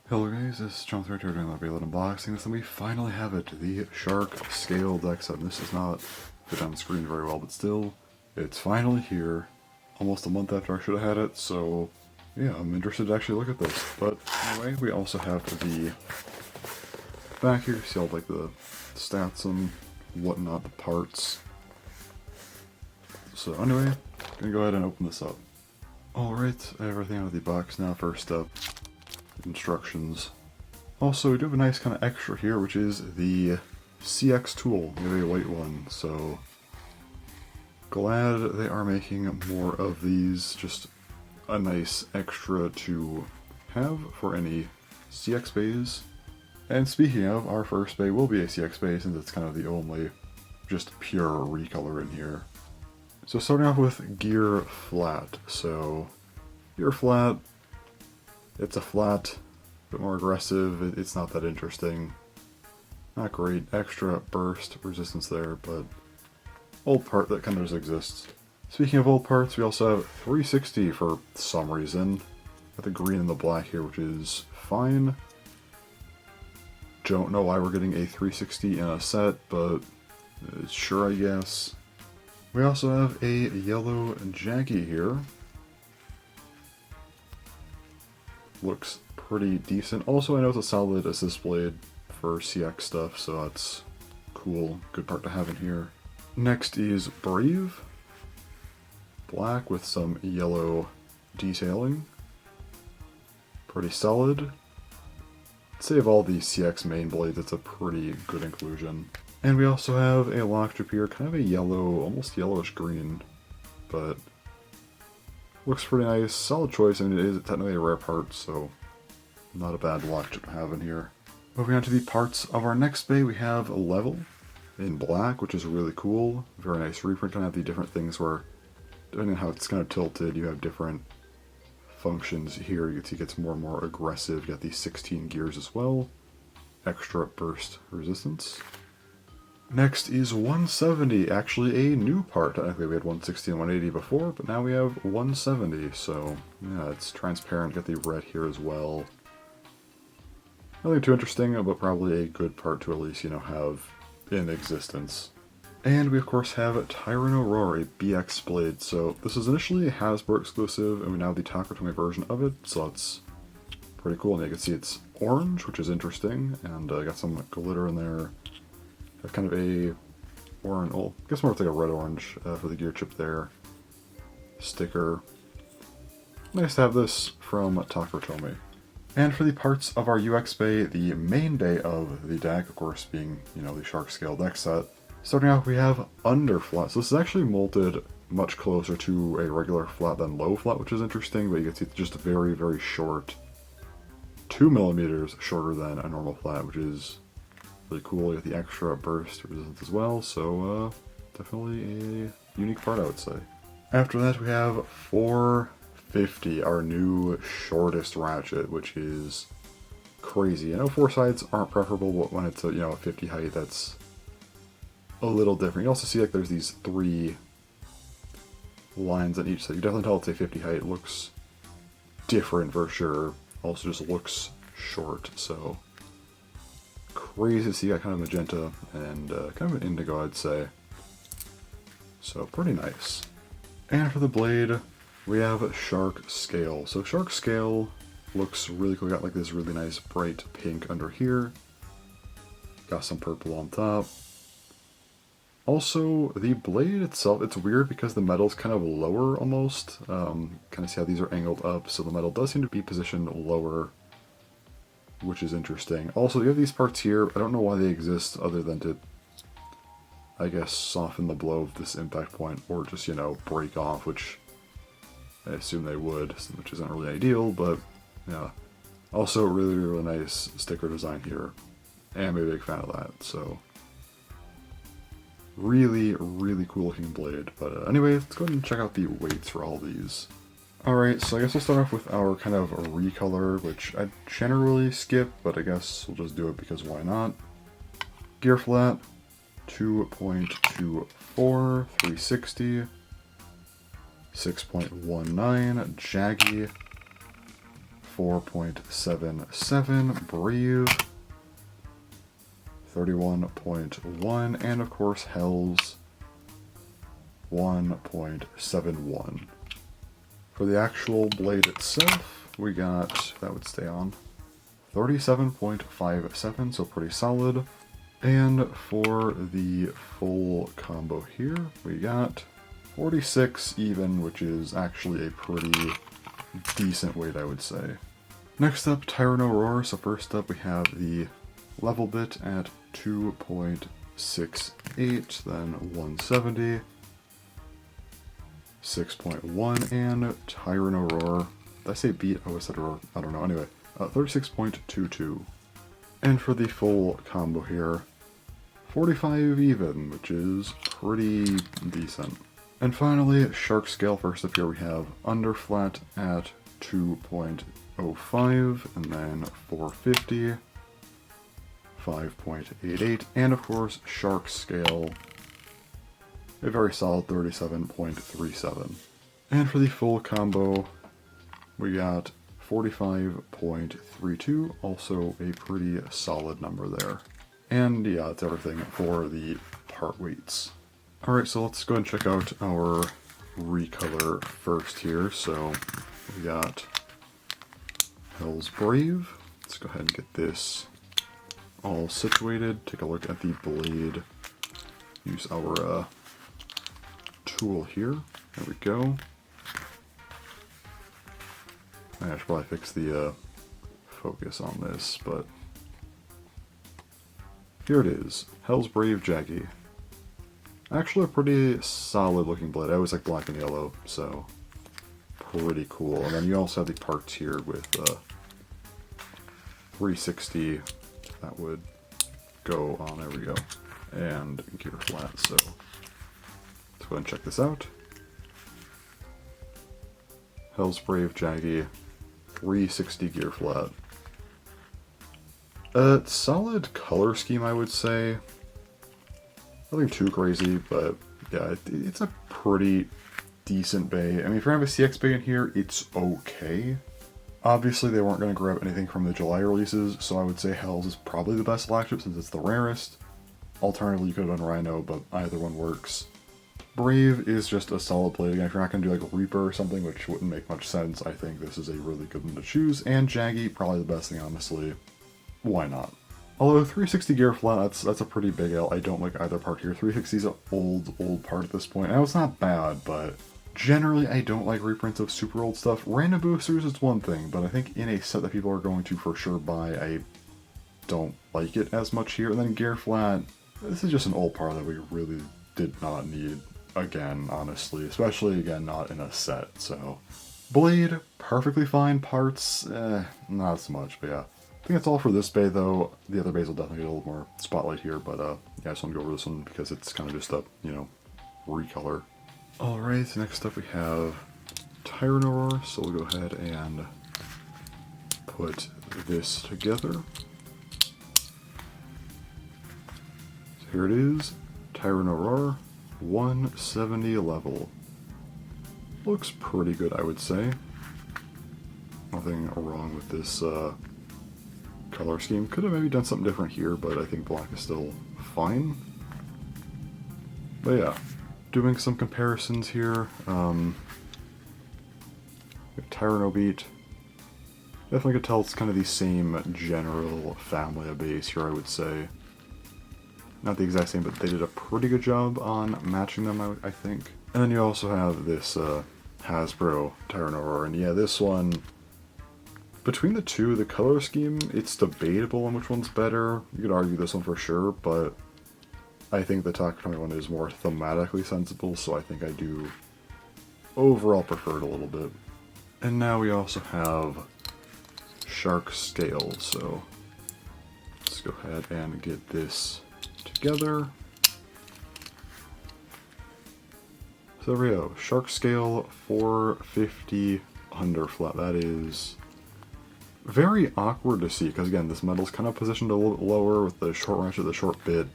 Hello guys, this is John Threader doing my Beyblade unboxing, and we finally have it, the SharkScale deck set. This does not fit on the screen very well, but still, it's finally here, almost a month after I should have had it, so yeah, I'm interested to actually look at this. But anyway, we also have the back here, see all like the stats and whatnot, the parts. So anyway, gonna go ahead and open this up. Alright, everything out of the box now. First up, instructions. Also, we do have a nice kind of extra here, which is the CX tool, maybe a white one, so glad they are making more of these. Just a nice extra to have for any CX bays. And speaking of, our first bay will be a CX bay since it's kind of the only just pure recolor in here. So starting off with gear flat. So gear flat, it's a flat, a bit more aggressive. It's not that interesting. Not great. Extra burst resistance there, but old part that kind of just exists. Speaking of old parts, we also have 360 for some reason. Got the green and the black here, which is fine. Don't know why we're getting a 360 in a set, but sure, I guess. We also have a yellow Jaggy here. Looks pretty decent. Also, I know it's a solid assist blade for CX stuff, so that's cool. Good part to have in here. Next is Brave. Black with some yellow detailing. Pretty solid. I'd say of all the CX main blades, it's a pretty good inclusion. And we also have a Lockstrip here, kind of a yellow, almost yellowish green, but looks pretty nice. Solid choice. I mean, it is technically a rare part, so not a bad Lockstrip to have in here. Moving on to the parts of our next bay, we have a level in black, which is really cool. Very nice reprint. Kind of the different things where, depending on how it's kind of tilted, you have different functions here. You can see it gets more and more aggressive. You got these 16 gears as well. Extra burst resistance. Next is 170, actually a new part. Technically we had 160 and 180 before, but now we have 170, so yeah, it's transparent. Got the red here as well. Nothing too interesting, but probably a good part to at least, have in existence. And we of course have TyrannoRoar, a BX blade. So this is initially a Hasbro exclusive, and we now have the Takatomi version of it, so that's pretty cool. And you can see it's orange, which is interesting, and got some glitter in there. Kind of a orange, well, I guess more like a red-orange for the gear chip there. Sticker. Nice to have this from Takatomi. And for the parts of our UX bay, the main bay of the deck, of course, being, the SharkScale deck set. Starting off, we have under flat. So this is actually molded much closer to a regular flat than low flat, which is interesting, but you can see it's just very, very short. 2 millimeters shorter than a normal flat, which is really cool. You got the extra burst resistance as well, so definitely a unique part, I would say. After that, we have 450, our new shortest ratchet, which is crazy. I know 4 sides aren't preferable, but when it's a 50 height, that's a little different. You also see like there's these 3 lines on each side. You definitely tell it's a 50 height. It looks different for sure. Also just looks short, so crazy to see. Got kind of magenta and kind of an indigo, I'd say. So pretty nice. And for the blade, we have SharkScale. So SharkScale looks really cool. Got like this really nice bright pink under here. Got some purple on top. Also, the blade itself, it's weird because the metal's kind of lower almost. Kind of see how these are angled up, so the metal does seem to be positioned lower, which is interesting. Also, you have these parts here. I don't know why they exist other than to, I guess, soften the blow of this impact point, or just, break off, which I assume they would, which isn't really ideal, but yeah. Also, really, really nice sticker design here. And I'm a big fan of that, so really, really cool looking blade. But anyway, let's go ahead and check out the weights for all these. Alright, so I guess we'll start off with our kind of recolor, which I generally skip, but I guess we'll just do it because why not. Gear flat, 2.24, 360, 6.19, Jaggy, 4.77, Brave, 31.1, and of course Hells, 1.71. For the actual blade itself, we got, that would stay on, 37.57, so pretty solid. And for the full combo here, we got 46 even, which is actually a pretty decent weight, I would say. Next up, TyrannoRoar. So first up, we have the level bit at 2.68, then 170, 6.1, and TyrannoRoar. Did I say beat? Oh, I said roar. I don't know. Anyway, 36.22. And for the full combo here, 45 even, which is pretty decent. And finally, SharkScale. First up here we have underflat at 2.05, and then 450, 5.88, and of course SharkScale, a very solid 37.37. And for the full combo, we got 45.32, also a pretty solid number there. And yeah, that's everything for the part weights. Alright, so let's go ahead and check out our recolor first here. So we got HellsBrave. Let's go ahead and get this all situated. Take a look at the blade. Use our tool here. There we go. I should probably fix the focus on this, but here it is. HellsBrave Jaggy. Actually a pretty solid looking blade. I always like black and yellow, so pretty cool. And then you also have the parts here with 360 that would go on, there we go, and gear flat. So let's go ahead and check this out. HellsBrave Jaggy, 360 gear flat. Solid color scheme, I would say. Nothing too crazy, but yeah, it's a pretty decent bay. I mean, if you have a CX bay in here, it's okay. Obviously, they weren't going to grab anything from the July releases, so I would say Hells is probably the best flagship since it's the rarest. Alternatively, you could have done Rhino, but either one works. Brave is just a solid blade. Again, if you're not going to do like a Reaper or something, which wouldn't make much sense, I think this is a really good one to choose. And Jaggy, probably the best thing, honestly. Why not? Although 360 gear flat, that's a pretty big L. I don't like either part here. 360 is an old part at this point. I know it's not bad, but generally I don't like reprints of super old stuff. Random boosters is one thing, but I think in a set that people are going to for sure buy, I don't like it as much here. And then gear flat, this is just an old part that we really did not need again, honestly. Especially, again, not in a set, so. Blade, perfectly fine. Parts, not so much, but yeah. I think that's all for this bay, though. The other bays will definitely get a little more spotlight here, but yeah, I just want to go over this one because it's kind of just a, you know, recolor. Alright, next up we have TyrannoRoar, so we'll go ahead and put this together. So here it is, TyrannoRoar, 170 level. Looks pretty good, I would say. Nothing wrong with this color scheme. Could have maybe done something different here, but I think black is still fine. But yeah, doing some comparisons here. TyrannoBeat. Definitely could tell it's kind of the same general family of base here, I would say. Not the exact same, but they did a pretty good job on matching them, I think. And then you also have this Hasbro TyrannoRoar, and yeah, this one, between the two, the color scheme, it's debatable on which one's better. You could argue this one for sure, but I think the Takatomi one is more thematically sensible, so I think I do overall prefer it a little bit. And now we also have SharkScale, so let's go ahead and get this together. So there we go, SharkScale 450 underflat. That is very awkward to see, because again, this metal's kind of positioned a little bit lower with the short wrench of the short bit.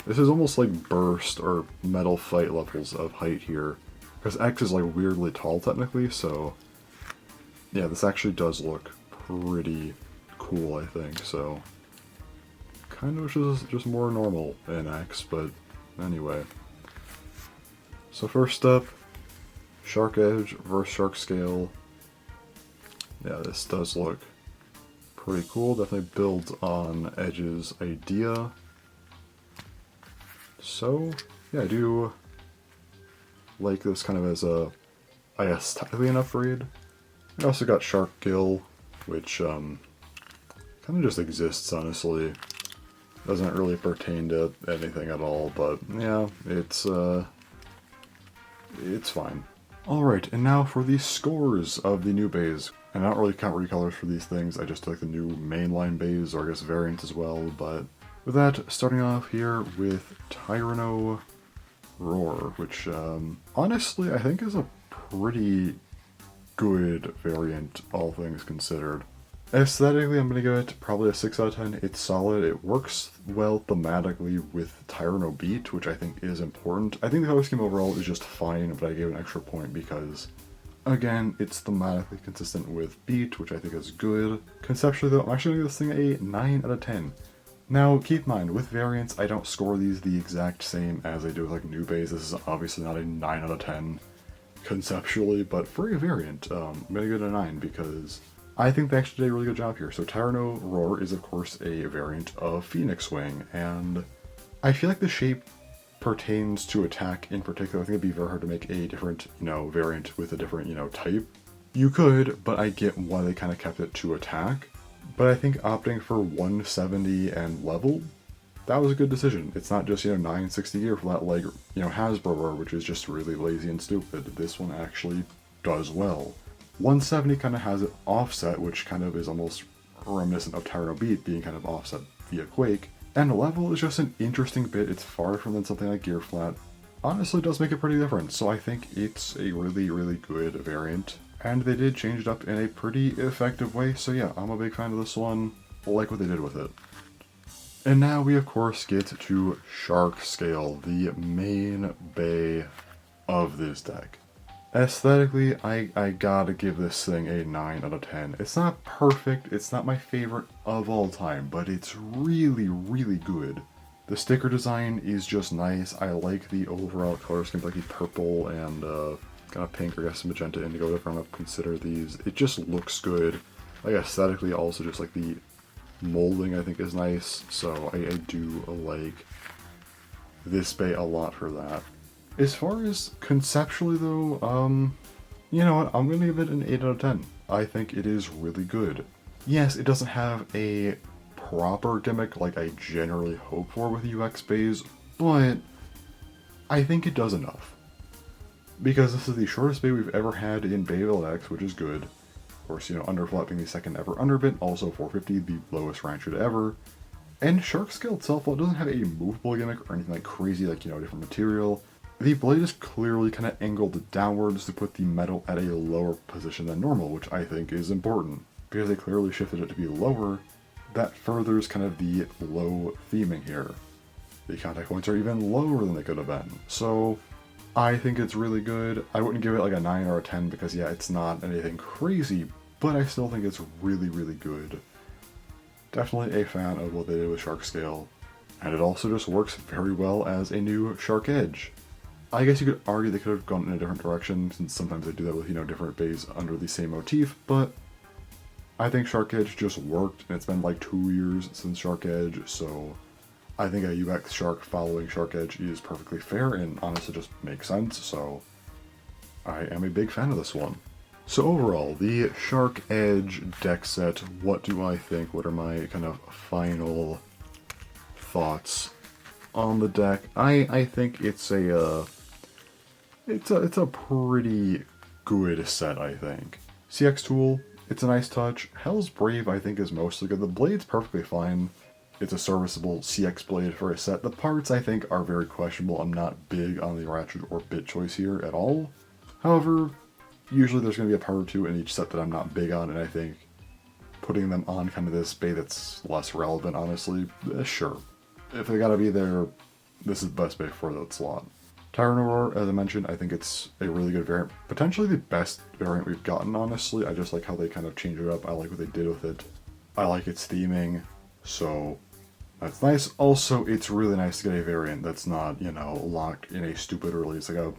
This is almost like burst or metal fight levels of height here, because X is like weirdly tall technically, so yeah, this actually does look pretty cool, I think, so kind of just more normal in X, but anyway. So first up, Shark Edge versus SharkScale. Yeah, this does look pretty cool. Definitely builds on Edge's idea. So, yeah, I do like this kind of as a, I guess, technically an upgrade. I also got Shark Gill, which kind of just exists, honestly. Doesn't really pertain to anything at all, but yeah, it's fine. Alright, and now for the scores of the new bays. And I don't really count recolors for these things, I just took the new mainline bays, or I guess variants as well, but with that, starting off here with TyrannoRoar, which honestly I think is a pretty good variant, all things considered. Aesthetically, I'm going to give it probably a 6 out of 10. It's solid. It works well thematically with Tyranno Beat, which I think is important. I think the color scheme overall is just fine, but I gave an extra point because, again, it's thematically consistent with Beat, which I think is good. Conceptually, though, I'm actually going to give this thing a 9 out of 10. Now, keep in mind, with variants, I don't score these the exact same as I do with like new bays. This is obviously not a 9 out of 10 conceptually, but for a variant, I'm going to give it a 9 because I think they actually did a really good job here. So TyrannoRoar is, of course, a variant of Phoenix Wing, and I feel like the shape pertains to attack in particular. I think it'd be very hard to make a different, variant with a different, type. You could, but I get why they kind of kept it to attack. But I think opting for 170 and level, that was a good decision. It's not just, 960 gear for that, like, HellsBrave, which is just really lazy and stupid. This one actually does well. 170 kind of has it offset, which kind of is almost reminiscent of Tyranno Beat being kind of offset via Quake. And level is just an interesting bit. It's far from than something like Gear Flat. Honestly, does make it pretty different, so I think it's a really, really good variant. And they did change it up in a pretty effective way, so yeah, I'm a big fan of this one. I like what they did with it. And now we, of course, get to SharkScale, the main bay of this deck. Aesthetically, I gotta give this thing a 9 out of 10. It's not perfect, it's not my favorite of all time, but it's really, really good. The sticker design is just nice. I like the overall color scheme, like the purple and kind of pink, or I guess magenta, indigo, whatever I'm gonna consider these. It just looks good. Like aesthetically, also just like the molding I think is nice, so I do like this bay a lot for that. As far as conceptually though, you know what, I'm gonna give it an 8 out of 10. I think it is really good. Yes, it doesn't have a proper gimmick like I generally hope for with UX bays, but I think it does enough. Because this is the shortest bay we've ever had in Beyblade X, which is good. Of course, underflap being the second ever underbit, also 450, the lowest rank should ever. And SharkScale itself, while it doesn't have a movable gimmick or anything like crazy, like, different material, the blade is clearly kind of angled downwards to put the metal at a lower position than normal, which I think is important. Because they clearly shifted it to be lower, that furthers kind of the low theming here. The contact points are even lower than they could have been. So I think it's really good. I wouldn't give it like a 9 or a 10 because yeah, it's not anything crazy, but I still think it's really, really good. Definitely a fan of what they did with SharkScale. And it also just works very well as a new Shark Edge. I guess you could argue they could have gone in a different direction, since sometimes they do that with, different bays under the same motif, but I think Shark Edge just worked, and it's been like 2 years since Shark Edge, so I think a UX Shark following Shark Edge is perfectly fair and honestly just makes sense, so I am a big fan of this one. So overall, the Shark Edge deck set, what do I think? What are my kind of final thoughts on the deck? I think it's a pretty good set, I think. CX Tool, it's a nice touch. HellsBrave, I think, is mostly good. The blade's perfectly fine. It's a serviceable CX blade for a set. The parts, I think, are very questionable. I'm not big on the ratchet or bit choice here at all. However, usually there's going to be a part or two in each set that I'm not big on, and I think putting them on kind of this bay that's less relevant, honestly, sure. If they gotta be there, this is the best bay for that slot. TyrannoRoar, as I mentioned, I think it's a really good variant. Potentially the best variant we've gotten, honestly. I just like how they kind of changed it up. I like what they did with it. I like its theming, so that's nice. Also, it's really nice to get a variant that's not, you know, locked in a stupid release, like a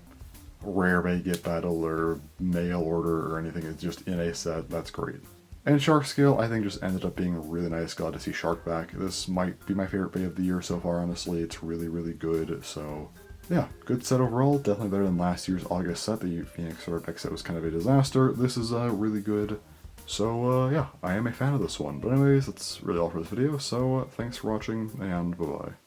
rare may get battle or mail order or anything. It's just in a set. That's great. And SharkScale, I think, just ended up being really nice. Glad to see Shark back. This might be my favorite Bay of the year so far, honestly. It's really, really good. So, yeah, good set overall. Definitely better than last year's August set. The Phoenix Sword deck set was kind of a disaster. This is really good. So, yeah, I am a fan of this one. But anyways, that's really all for this video. So, thanks for watching, and bye-bye.